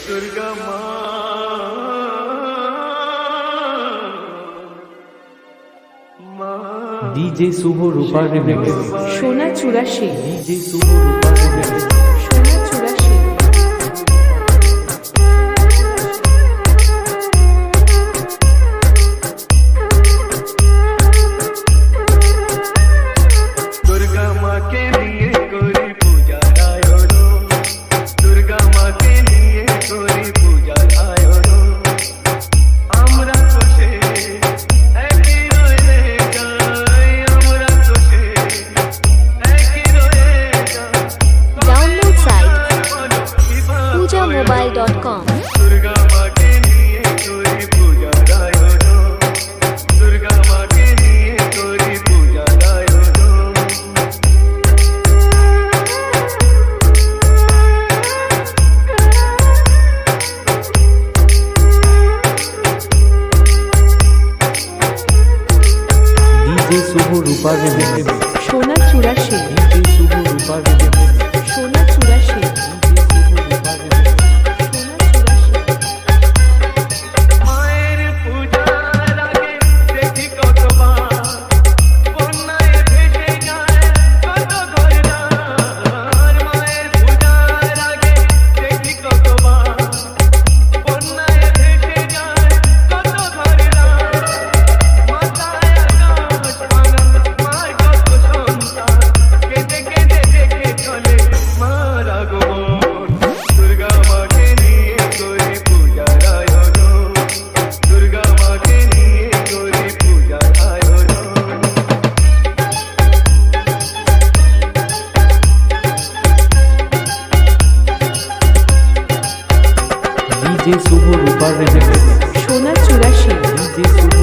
Durga DJ शुभ रूपा remix सोना चुराशी DJ शुभ रूपा remix सोना चुराशी दुर्गा माँ के लिए कोई पूजा आयो रो दुर्गा माँ के लिए कोई पूजा आयो रो আমরা তোষে একই রয়ে যাই আমরা তোষে একই রয়ে যাই Download site pujamobile.com दुर्गा माँ के लिए कोई पूजा आयो रो दुर्गा माँ के लिए कोई पूजा आयो रो डीजे शुभ रूपा रिमिक्स সোনা চুরাশি डीजे शुभ रूपा रिमिक्स সোনা চুরাশি डीजे शुभ रूपा रिमिक्स মায়ের পূজার আগে দেখি কতবার বন্যায় ভেসে যায় কত ঘরদ্বার মায়ের পূজার আগে দেখি কতবার বন্যায় ভেসে যায় কত ঘরদ্বার মাথায় আকাশ ভাঙা মার কত সন্তান কেঁদে কেঁদে দেখে চলে মার আগমন দুর্গা মাকে নিয়ে করি পূজার আয়োজন দুর্গা মাকে নিয়ে করি পূজার আয়োজন डीजे शुभ रूपा रिमिक्स সোনা চুরাশি डीजे शुभ